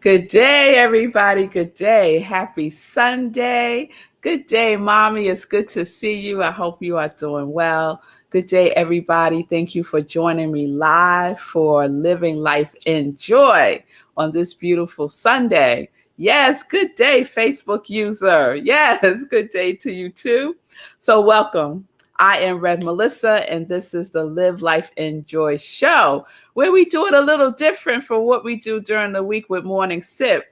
Good day, everybody. Good day. Happy Sunday. Good day, Mommy. It's good to see you. I hope you are doing well. Good day, everybody. Thank you for joining me live for Living Life in Joy on this beautiful Sunday. Yes, good day, Facebook user. Yes, good day to you too. So welcome. I am Melissa, and this is the Live Life in Joy show, where we do it a little different from what we do during the week with Morning Sip.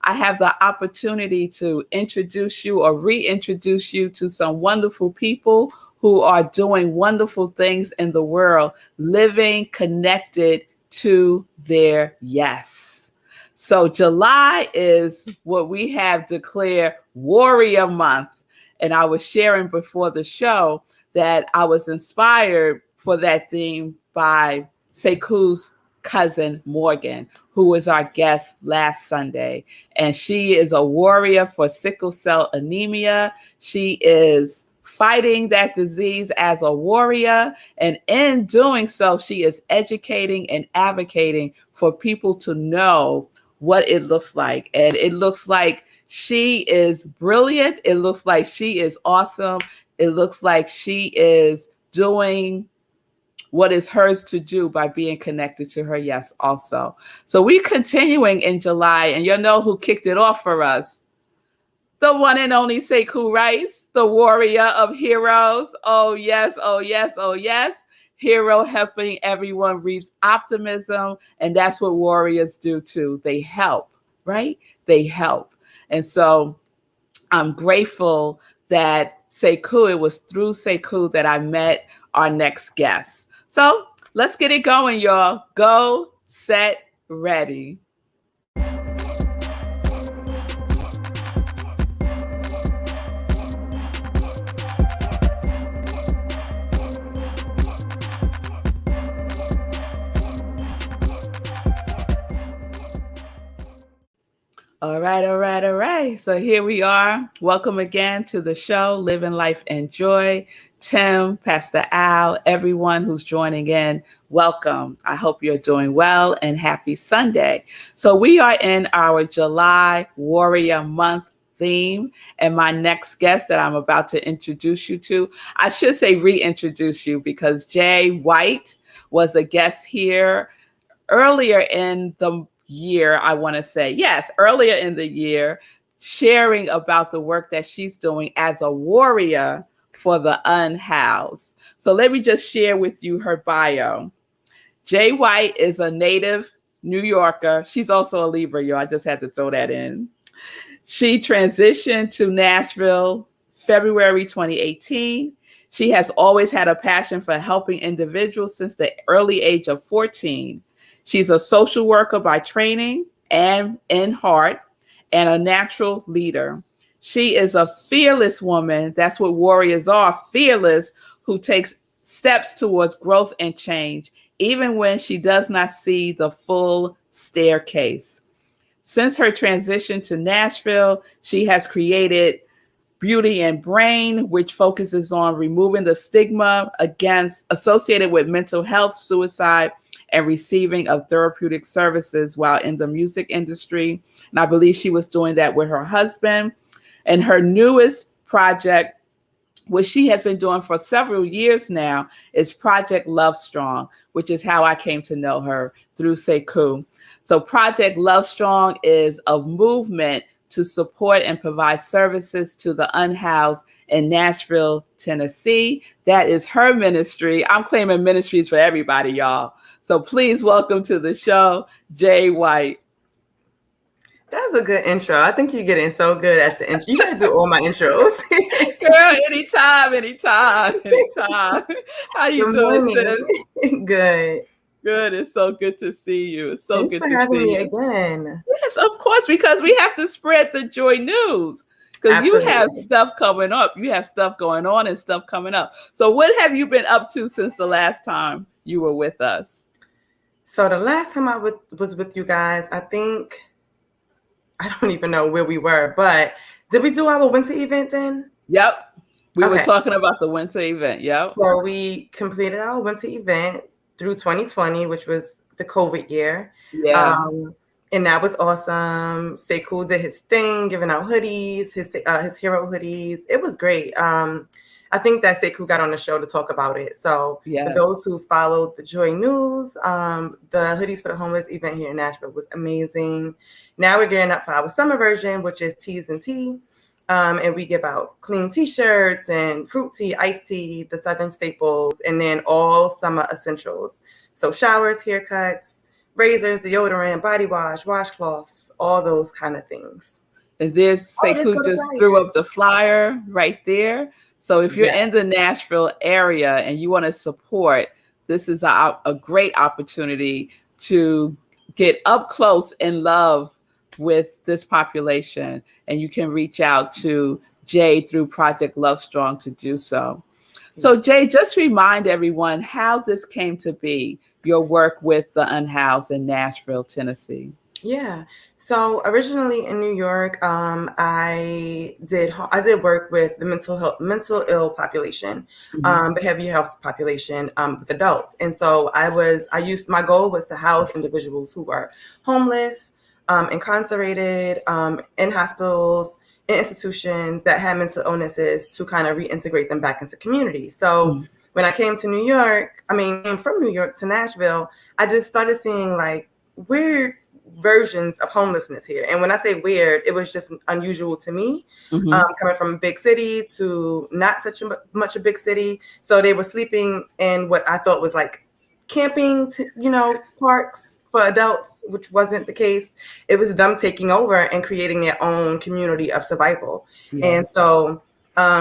I have the opportunity to introduce you or reintroduce you to some wonderful people who are doing wonderful things in the world, living connected to their yes. So July is what we have declared Warrior Month. And I was sharing before the show that I was inspired for that theme by Sekou's cousin, Morgan, who was our guest last Sunday. And she is a warrior for sickle cell anemia. She is fighting that disease as a warrior. And in doing so, she is educating and advocating for people to know what it looks like. And it looks like she is brilliant. It looks like she is awesome. It looks like she is doing what is hers to do by being connected to her yes also. So we're continuing in July, and you know who kicked it off for us? The one and only Sekou Rice, the warrior of heroes. Oh yes, oh yes, oh yes. Hero helping everyone reaps optimism, and that's what warriors do too. They help, right? They help. And so I'm grateful that it was through Sekou that I met our next guest. So let's get it going, y'all. Go, set, ready. All right. So here we are. Welcome again to the show, Living Life in Joy. Tim, Pastor Al, everyone who's joining in, welcome. I hope you're doing well and happy Sunday. So we are in our July Warrior Month theme. And my next guest that I'm about to introduce you to, I should say reintroduce you, because Jay White was a guest here earlier in the year, I want to say. Yes, earlier in the year, sharing about the work that she's doing as a warrior for the unhoused. So let me just share with you her bio. Jay White is a native New Yorker. She's also a Libra, y'all. I just had to throw that in. She transitioned to Nashville February 2018. She has always had a passion for helping individuals since the early age of 14. She's a social worker by training and in heart, and a natural leader. She is a fearless woman. That's what warriors are, fearless, who takes steps towards growth and change, even when she does not see the full staircase. Since her transition to Nashville, she has created Beauty and Brain, which focuses on removing the stigma associated with mental health, suicide, and receiving of therapeutic services while in the music industry. And I believe she was doing that with her husband. And her newest project, which she has been doing for several years now, is Project Love Strong, which is how I came to know her, through Sekou. So Project Love Strong is a movement to support and provide services to the unhoused in Nashville, Tennessee. That is her ministry. I'm claiming ministries for everybody, y'all. So please welcome to the show, Jay White. That's a good intro. I think you're getting so good at the intro. You gotta do all my intros. Girl, anytime. How you doing, sis? Good. Good. It's so good to see you. It's so Thanks good for to having see me you again. Yes, of course, because we have to spread the joy news. Because you have stuff coming up. You have stuff going on and stuff coming up. So what have you been up to since the last time you were with us? So the last time I was with you guys, I think, I don't even know where we were, but did we do our winter event then? Yep. We were talking about the winter event. Yep. So we completed our winter event through 2020, which was the COVID year. Yeah. And that was awesome. Sekou did his thing, giving out hoodies, his hero hoodies. It was great. I think that Sekou got on the show to talk about it. So for Yes. those who followed the Joy News, the hoodies for the homeless event here in Nashville was amazing. Now we're gearing up for our summer version, which is Teas and Tea. And we give out clean T-shirts and fruit tea, iced tea, the Southern staples, and then all summer essentials. So showers, haircuts, razors, deodorant, body wash, washcloths, all those kind of things. And there's Oh, there's Sekou go to just flyer. threw up the flyer right there. So if you're Yeah. in the Nashville area and you want to support, this is a great opportunity to get up close and love with this population. And you can reach out to Jay through Project Love Strong to do so. So Jay, just remind everyone how this came to be, your work with the unhoused in Nashville, Tennessee. Yeah. So originally in New York, I did work with the mental ill population, behavioral health population, with adults. And so my goal was to house individuals who were homeless, incarcerated, in hospitals, in institutions that had mental illnesses to kind of reintegrate them back into community. So when I came from New York to Nashville, I just started seeing like weird versions of homelessness here. And when I say weird, it was just unusual to me, coming from a big city to not such much a big city. So they were sleeping in what I thought was like camping, parks for adults, which wasn't the case. It was them taking over and creating their own community of survival. Yeah. And so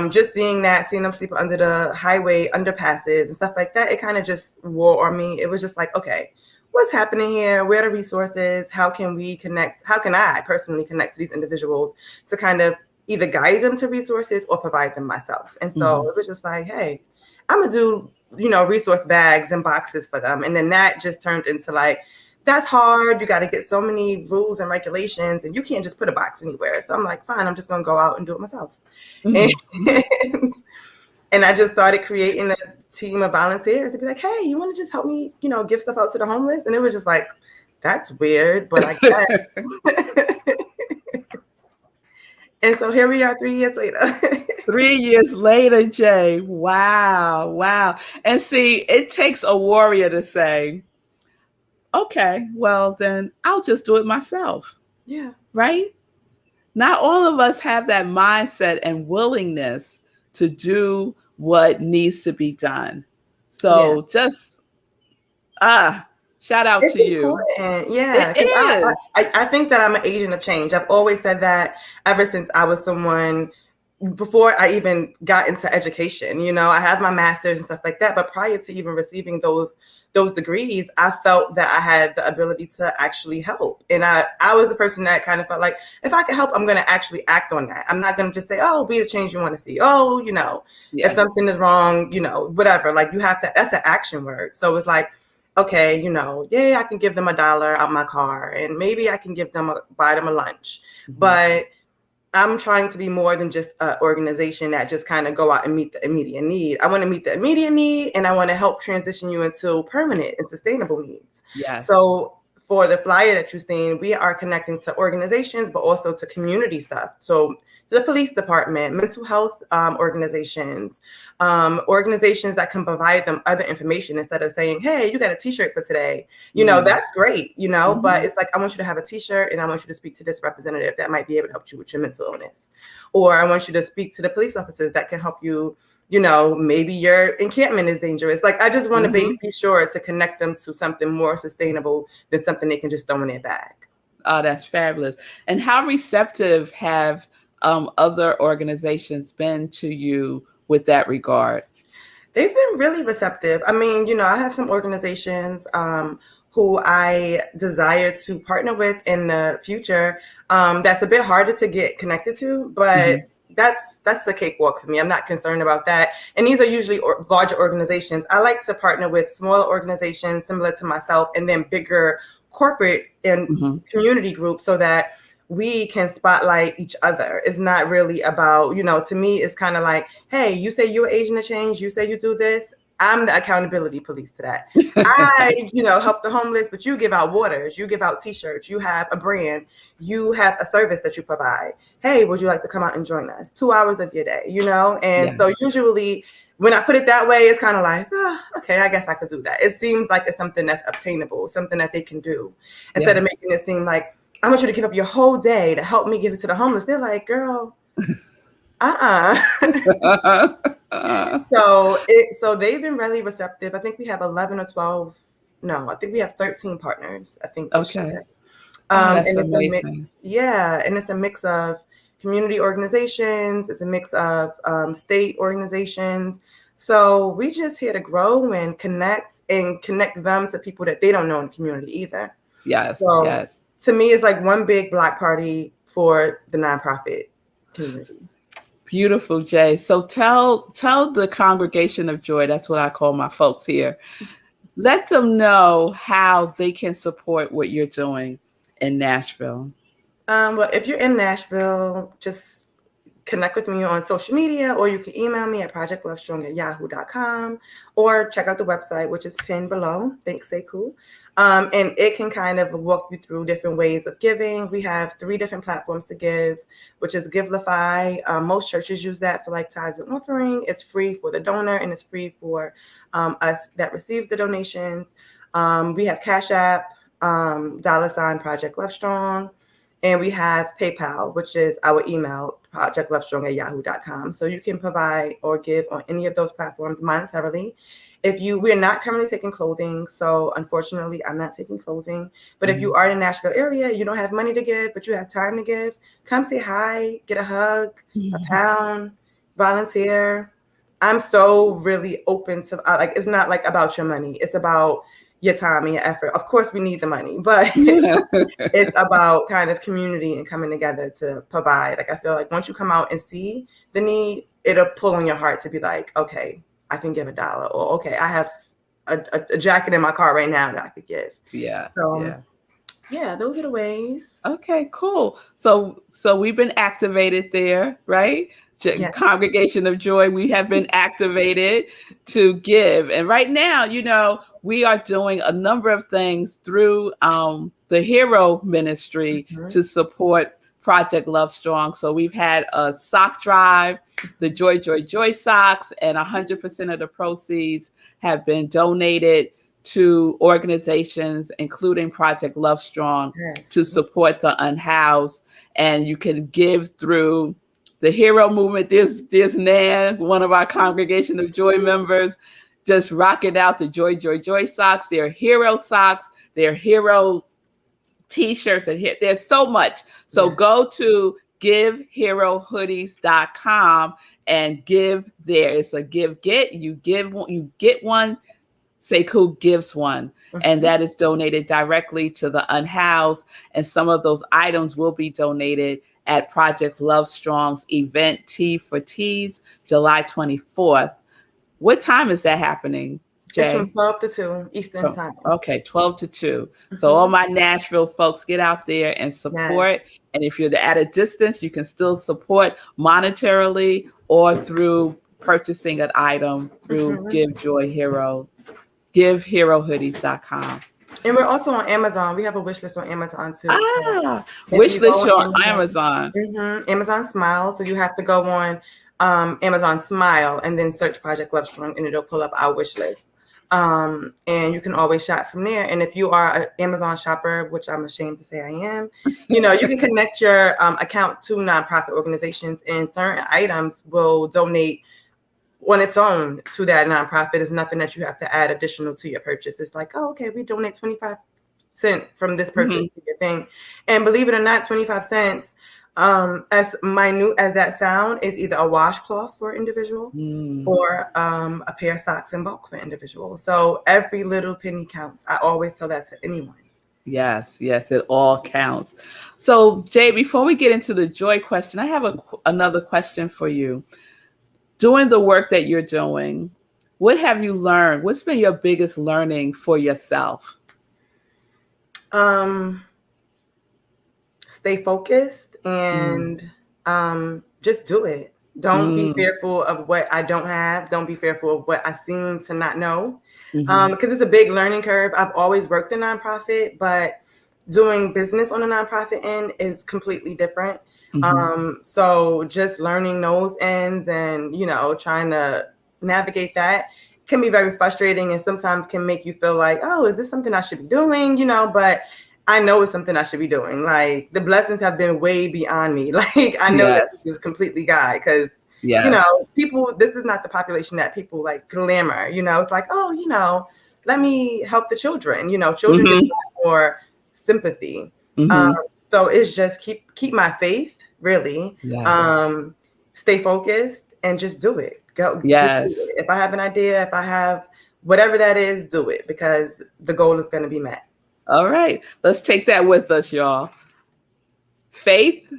just seeing them sleep under the highway underpasses and stuff like that, it kind of just wore on me. It was just like, okay, what's happening here? Where are the resources? How can we connect? How can I personally connect to these individuals to kind of either guide them to resources or provide them myself? And so it was just like, hey, I'm gonna do, resource bags and boxes for them. And then that just turned into like, that's hard. You got to get so many rules and regulations and you can't just put a box anywhere. So I'm like, fine, I'm just going to go out and do it myself. And I just started creating a team of volunteers to be like, hey, you want to just help me, give stuff out to the homeless? And it was just like, that's weird, but I guess. And so here we are 3 years later. 3 years later, Jay. Wow. Wow. And see, it takes a warrior to say, okay, well, then I'll just do it myself. Yeah. Right? Not all of us have that mindset and willingness to do what needs to be done. So just shout out It's to you. important. Yeah. It is. I think that I'm an agent of change. I've always said that ever since I was someone, before I even got into education. I have my master's and stuff like that, but prior to even receiving those degrees, I felt that I had the ability to actually help. And I was a person that kind of felt like, if I can help, I'm going to actually act on that. I'm not going to just say, oh, be the change you want to see. Oh, if something is wrong, whatever, like you have to, that's an action word. So it's like, okay, I can give them $1 out my car and maybe I can buy them a lunch. But I'm trying to be more than just an organization that just kind of go out and meet the immediate need. I want to meet the immediate need and I want to help transition you into permanent and sustainable needs. Yes. So for the flyer that you've seen, we are connecting to organizations, but also to community stuff. So to the police department, mental health organizations, organizations that can provide them other information instead of saying, hey, you got a t-shirt for today. That's great, but it's like, I want you to have a t-shirt and I want you to speak to this representative that might be able to help you with your mental illness. Or I want you to speak to the police officers that can help you, maybe your encampment is dangerous. Like, I just want to be sure to connect them to something more sustainable than something they can just throw in their bag. Oh, that's fabulous. And how receptive have other organizations been to you with that regard? They've been really receptive. I mean, I have some organizations who I desire to partner with in the future. That's a bit harder to get connected to, but that's the cakewalk for me. I'm not concerned about that. And these are usually larger organizations. I like to partner with smaller organizations similar to myself and then bigger corporate and community groups so that we can spotlight each other. It's not really about, to me, it's kind of like, hey, you say you're an agent of change. You say you do this. I'm the accountability police to that. I, help the homeless, but you give out waters, you give out t-shirts, you have a brand, you have a service that you provide. Hey, would you like to come out and join us? 2 hours of your day, And so usually when I put it that way, it's kind of like, okay, I guess I could do that. It seems like it's something that's obtainable, something that they can do. Instead of making it seem like, I want you to give up your whole day to help me give it to the homeless. They're like, girl, So they've been really receptive. I think we have 11 or 12. No, I think we have 13 partners, I think, this year. That's and it's amazing. a mix, and it's a mix of community organizations. It's a mix of state organizations. So we just here to grow and connect them to people that they don't know in the community either. Yes, so yes. To me, it's like one big Black party for the nonprofit community. Beautiful, Jay. So tell the Congregation of Joy, that's what I call my folks here. Let them know how they can support what you're doing in Nashville. Well, if you're in Nashville, just connect with me on social media, or you can email me at projectlovestrong@yahoo.com, or check out the website, which is pinned below. Thanks, say cool. And it can kind of walk you through different ways of giving. We have 3 different platforms to give, which is Givelify. Most churches use that for like tithes and offering. It's free for the donor, and it's free for us that receive the donations. We have Cash App, $ Project Love Strong. And we have PayPal, which is our email, projectlovestrong@yahoo.com. So you can provide or give on any of those platforms monetarily. We're not currently taking clothing, so unfortunately, I'm not taking clothing. But if you are in the Nashville area, you don't have money to give, but you have time to give, come say hi, get a hug, a pound, volunteer. I'm so really open to, it's not like about your money. It's about your time and your effort. Of course, we need the money, but it's about kind of community and coming together to provide. Like, I feel like once you come out and see the need, it'll pull on your heart to be like, okay, I can give $1, or okay, I have a jacket in my car right now that I could give. Yeah. Yeah, those are the ways. Okay, cool. So we've been activated there, right? Yes. Congregation of Joy, we have been activated to give. And right now, we are doing a number of things through the Hero Ministry to support Project Love Strong. So we've had a sock drive, the Joy, Joy, Joy socks, and 100% of the proceeds have been donated to organizations, including Project Love Strong, to support the unhoused. And you can give through the Hero Movement. There's Nan, one of our Congregation of Joy members, just rocking out the Joy, Joy, Joy socks. They're Hero socks. They're Hero t-shirts. And there's so much. So go to giveherohoodies.com and give there. It's a get. You get one. Sekou gives one, and that is donated directly to the unhoused. And some of those items will be donated at Project Love Strong's event Tea for Teas, July 24th. What time is that happening, Jay? It's from 12 to 2 Eastern time. Okay, 12 to 2. So all my Nashville folks, get out there and support. Yes. And if you're at a distance, you can still support monetarily or through purchasing an item through giveherohoodies.com. And we're also on Amazon. We have a wish list on Amazon too. Wish list on Amazon. Amazon Smile. So you have to go on Amazon Smile and then search Project Love Strong, and it'll pull up our wish list. And you can always shop from there. And if you are an Amazon shopper, which I'm ashamed to say I am, you can connect your account to nonprofit organizations, and certain items will donate on its own to that nonprofit. Is nothing that you have to add additional to your purchase. It's like, oh, okay, we donate 25 cents from this purchase to your thing. And believe it or not, 25 cents, as minute as that sound, is either a washcloth for an individual or a pair of socks in bulk for an individual. So every little penny counts. I always tell that to anyone. Yes, it all counts. So Jay, before we get into the joy question, I have another question for you. Doing the work that you're doing, what have you learned? What's been your biggest learning for yourself? Stay focused and just do it. Don't be fearful of what I don't have. Don't be fearful of what I seem to not know. Because it's a big learning curve. I've always worked in nonprofit, but doing business on a nonprofit end is completely different. So just learning those ends and, trying to navigate that can be very frustrating and sometimes can make you feel like, oh, is this something I should be doing? But I know it's something I should be doing. Like the blessings have been way beyond me. Like I know that this is completely God because, people, this is not the population that people like glamour, it's like, oh, let me help the children, children get more sympathy. So it's just keep my faith really, stay focused and just do it. Just do it. If I have an idea, if I have whatever that is, do it because the goal is going to be met. All right. Let's take that with us, y'all. Faith,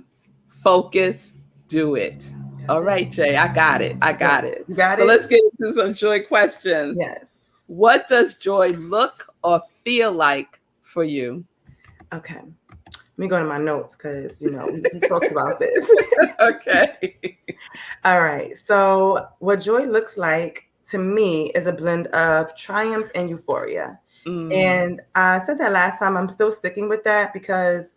focus, do it. All right, Jay, I got it. You got so it? Let's get into some joy questions. Yes. What does joy look or feel like for you? Okay. Let me go to my notes because, we talked about this. Okay. All right. So what joy looks like to me is a blend of triumph and euphoria. And I said that last time. I'm still sticking with that because,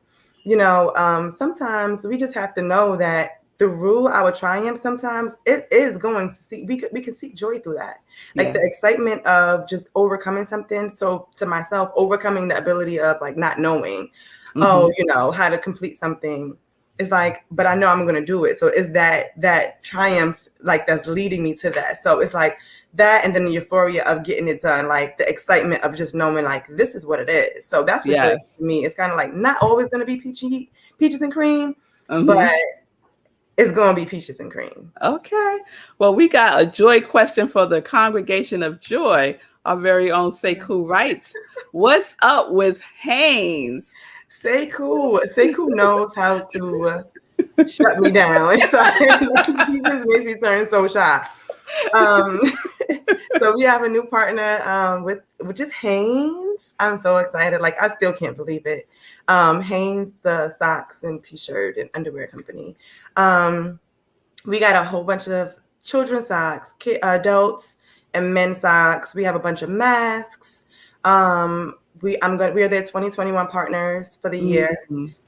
sometimes we just have to know that through our triumph, sometimes it is going to see, we can seek joy through that. Like the excitement of just overcoming something. So to myself, overcoming the ability of like not knowing, how to complete something. It's like, but I know I'm going to do it. So it's that triumph, like that's leading me to that. So it's like that. And then the euphoria of getting it done, like the excitement of just knowing like, this is what it is. So that's what joy is to me. It's kind of like not always going to be peaches and cream, but it's going to be peaches and cream. Okay. Well, we got a joy question for the Congregation of Joy. Our very own Sekou writes, what's up with Haynes? Sekou knows how to shut me down. So he just makes me turn so shy. So we have a new partner with just Haynes. I'm so excited. Like I still can't believe it. Haynes, the socks and t-shirt and underwear company. We got a whole bunch of children's socks, adults and men's socks. We have a bunch of masks. We are their 2021 partners for the year.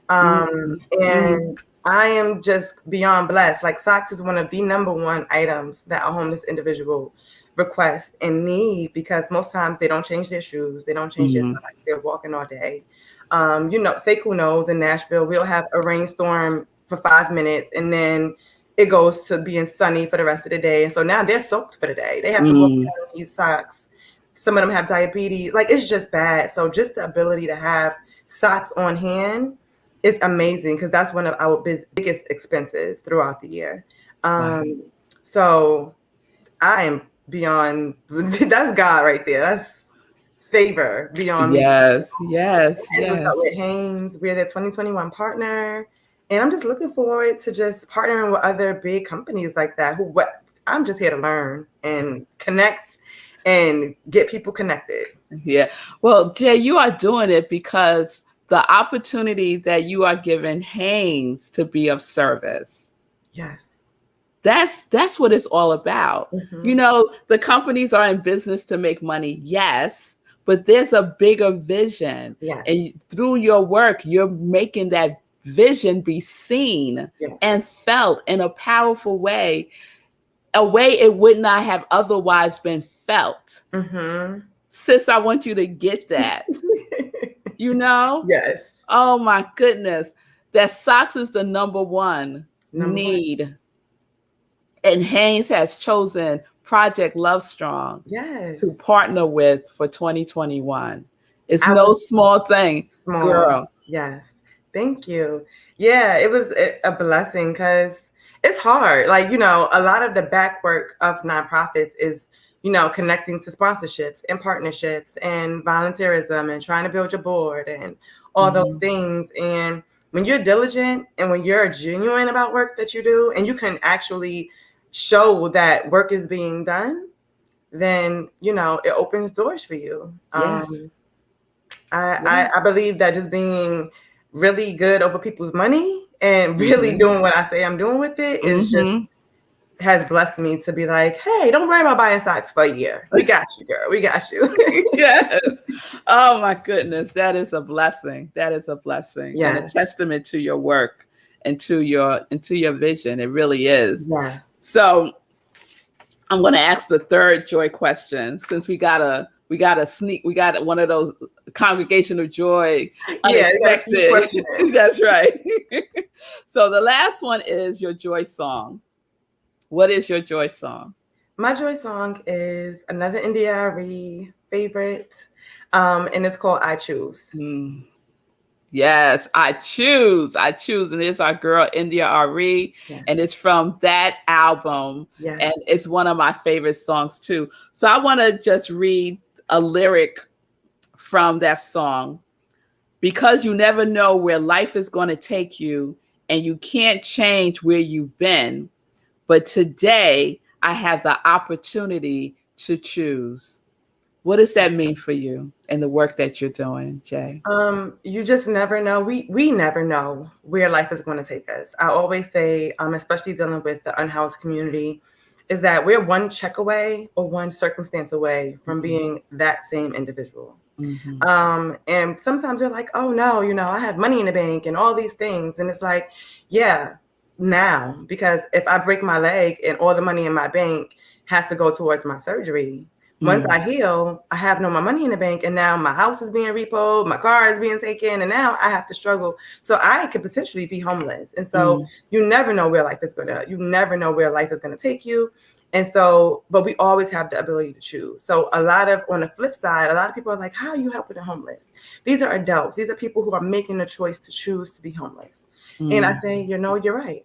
And I am just beyond blessed. Like socks is one of the number one items that a homeless individual request and need because most times they don't change their shoes. They don't change their socks. They're walking all day. Sekou knows in Nashville, we'll have a rainstorm for 5 minutes and then it goes to being sunny for the rest of the day. And so now they're soaked for the day. They have to walk down these socks. Some of them have diabetes. Like it's just bad. So just the ability to have socks on hand, it's amazing because that's one of our biggest expenses throughout the year. So I am beyond, that's God right there. That's favor beyond me. Yes. What's up with Haynes? We're their 2021 partner. And I'm just looking forward to just partnering with other big companies like that. I'm just here to learn and connect and get people connected. Yeah. Well, Jay, you are doing it because the opportunity that you are giving Haynes to be of service. Yes. That's what it's all about. The companies are in business to make money. Yes. But there's a bigger vision. Yes. And through your work, you're making that vision be seen and felt in a powerful way, a way it would not have otherwise been felt. Sis, I want you to get that. Yes. Oh my goodness. That socks is the number one need. And Haynes has chosen Project Love Strong to partner with for 2021. It's no small thing, girl. Yes. Thank you. Yeah, it was a blessing because it's hard. Like, a lot of the back work of nonprofits is, connecting to sponsorships and partnerships and volunteerism and trying to build your board and all those things. And when you're diligent and when you're genuine about work that you do and you can actually show that work is being done, then, it opens doors for you. I believe that just being really good over people's money and really doing what I say I'm doing with it is just has blessed me to be like, hey, don't worry about buying socks for a year. We got you, girl. We got you. Yes. Oh my goodness. That is a blessing. That is a blessing and a Yes. testament to your work and to your vision. It really is. Yes. So I'm going to ask the third joy question since we got one of those congregation of joy Yeah, you got to keep unexpected. questioning. That's right. So the last one is your joy song. What is your joy song? My joy song is another India.Arie favorite, and it's called I Choose. Yes, I choose, and it's our girl India.Arie, Yes. and it's from that album, Yes. and it's one of my favorite songs too. So I want to just read a lyric from that song. Because you never know where life is going to take you, and you can't change where you've been. But today, I have the opportunity to choose. What does that mean for you and the work that you're doing, Jay? You just never know. We never know where life is going to take us. I always say, especially dealing with the unhoused community, is that we're one check away or one circumstance away from being that same individual. And sometimes you're like, oh no, I have money in the bank and all these things. And it's like, yeah, now, because if I break my leg and all the money in my bank has to go towards my surgery, once I heal, I have no more money in the bank, and now my house is being repoed, my car is being taken, and now I have to struggle. So I could potentially be homeless. And so you never know where life is gonna take you. And so, but we always have the ability to choose. So on the flip side, a lot of people are like, how are you helping the homeless? These are adults. These are people who are making the choice to choose to be homeless. And I say, you're right.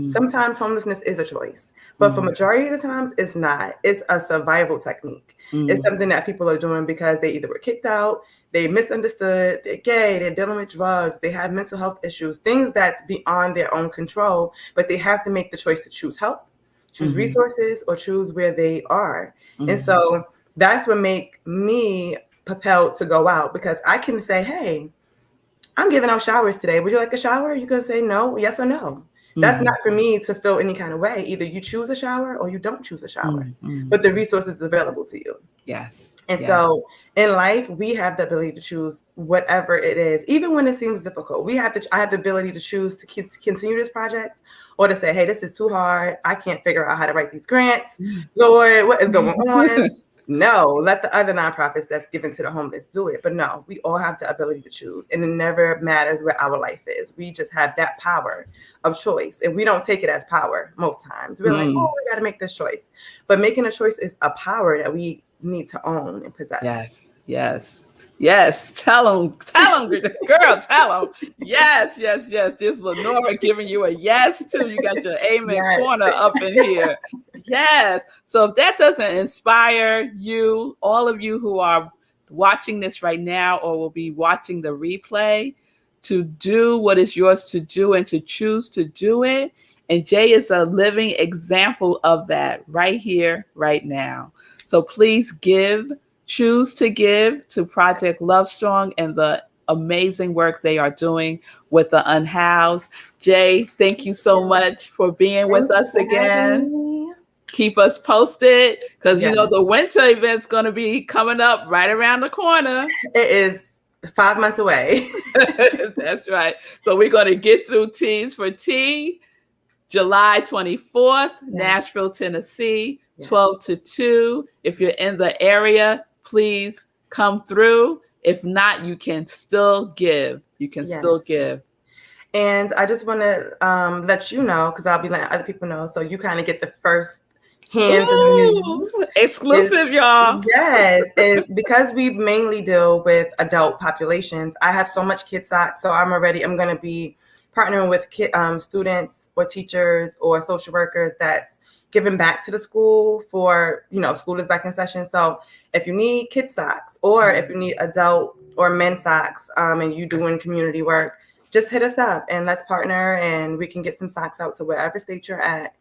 Sometimes homelessness is a choice, but for majority of the times it's not. It's a survival technique. It's something that people are doing because they either were kicked out, they misunderstood, they're gay, they're dealing with drugs, they have mental health issues, things that's beyond their own control, but they have to make the choice to choose help, choose resources, or choose where they are. And so that's what make me propelled to go out, because I can say, hey, I'm giving out showers today. Would you like a shower? You can say no, yes or no. That's not for me to feel any kind of way. Either you choose a shower or you don't choose a shower, but the resources available to you. Yes. And so in life, we have the ability to choose whatever it is, even when it seems difficult. I have the ability to choose to continue this project, or to say, hey, this is too hard. I can't figure out how to write these grants. Lord, what is going on? No, let the other nonprofits that's given to the homeless do it. But no, we all have the ability to choose, and it never matters where our life is. We just have that power of choice, and we don't take it as power most times. We're like, oh, we got to make this choice. But making a choice is a power that we need to own and possess. Yes. Tell them, girl, tell them. Yes. Just Lenora giving you a yes too. You got your amen corner up in here. Yes. So if that doesn't inspire you, all of you who are watching this right now or will be watching the replay, to do what is yours to do and to choose to do it. And Jay is a living example of that right here, right now. So please choose to give to Project Love Strong and the amazing work they are doing with the unhoused. Jay, thank you so much for being with us again. Keep us posted, because the winter event's going to be coming up right around the corner. It is 5 months away. That's right. So we're going to get through Tees for Tea, July 24th, Nashville, Tennessee, 12 to 2. If you're in the area, please come through. If not, you can still give. Still give. And I just want to let you know, because I'll be letting other people know, so you kind of get the first hands in the news. Exclusive, y'all. Yes, is because we mainly deal with adult populations. I have so much kid socks, so I'm going to be partnering with students or teachers or social workers that's giving back to the school for, school is back in session. So if you need kid socks, or if you need adult or men's socks, and you doing community work, just hit us up and let's partner, and we can get some socks out to wherever state you're at.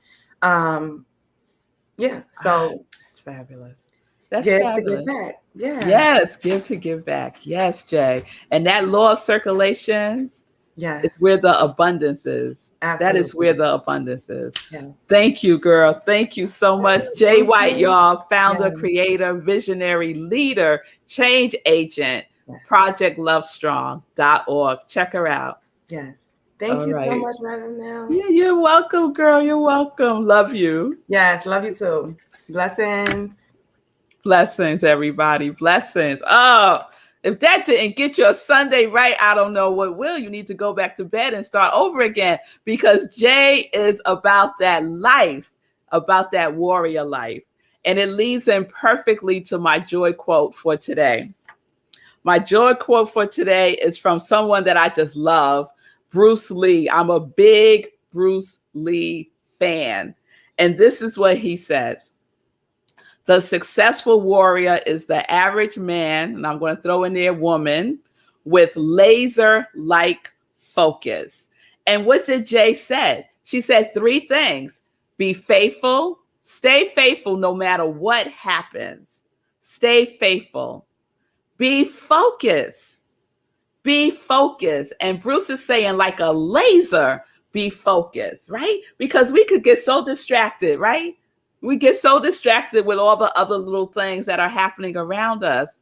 So that's fabulous. That's give fabulous. To give back. Yeah. Yes, give to give back. Yes, Jay. And that law of circulation, It's Yes. where the abundance is. That is where Absolutely. the abundance is. Yes. Thank you, girl. Thank you so much. Jay Thank White, you. y'all, founder, Yes. creator, visionary, leader, change agent, Yes. projectlovestrong.org. Check her out. Yes. Thank All you so right. much, Reverend Mel. Yeah, you're welcome, girl. You're welcome. Love you. Yes. Love you too. Blessings. Blessings, everybody. Blessings. Oh, if that didn't get your Sunday right, I don't know what will. You need to go back to bed and start over again, because Jay is about that life, about that warrior life. And it leads in perfectly to my joy quote for today. My joy quote for today is from someone that I just love, Bruce Lee. I'm a big Bruce Lee fan. And this is what he says. The successful warrior is the average man, and I'm going to throw in there woman, with laser-like focus. And what did Jay say? She said 3 things. Be faithful, stay faithful no matter what happens. Stay faithful. Be focused. Be focused. And Bruce is saying, like a laser, be focused, right? Because we could get so distracted, right? We get so distracted with all the other little things that are happening around us.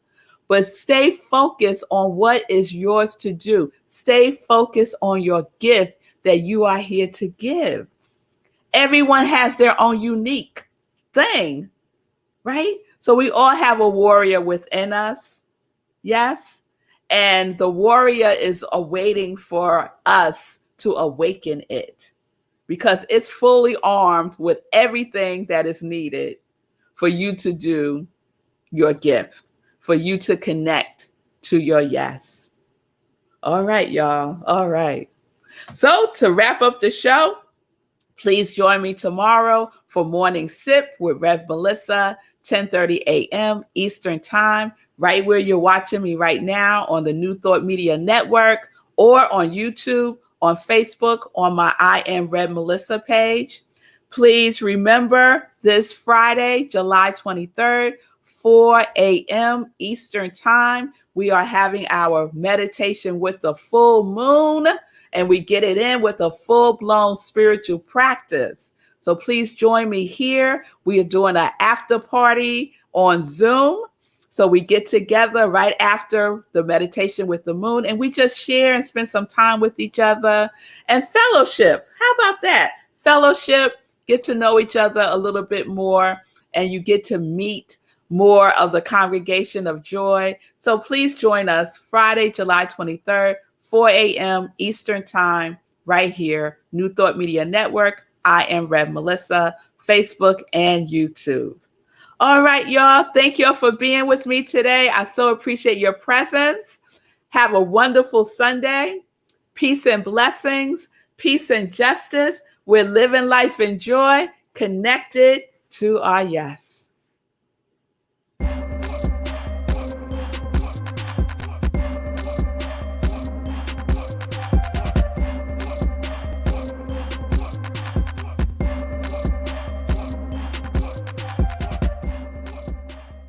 But stay focused on what is yours to do. Stay focused on your gift that you are here to give. Everyone has their own unique thing, right? So we all have a warrior within us. Yes. And the warrior is awaiting for us to awaken it, because it's fully armed with everything that is needed for you to do your gift, for you to connect to your yes. All right, y'all. All right. So to wrap up the show, please join me tomorrow for Morning Sip with Rev Melissa, 10:30 a.m. Eastern Time, right where you're watching me right now on the New Thought Media Network, or on YouTube, on Facebook, on my I Am Rev Melissa page. Please remember, this Friday, July 23rd, 4 a.m. Eastern Time, we are having our meditation with the full moon, and we get it in with a full-blown spiritual practice. So please join me here. We are doing an after party on Zoom. So we get together right after the meditation with the moon, and we just share and spend some time with each other and fellowship. How about that? Fellowship, get to know each other a little bit more, and you get to meet more of the congregation of joy. So please join us Friday, July 23rd, 4 a.m. Eastern Time, right here, New Thought Media Network. I am Rev Melissa, Facebook and YouTube. All right, y'all. Thank y'all for being with me today. I so appreciate your presence. Have a wonderful Sunday. Peace and blessings, peace and justice. We're living life in joy, connected to our yes.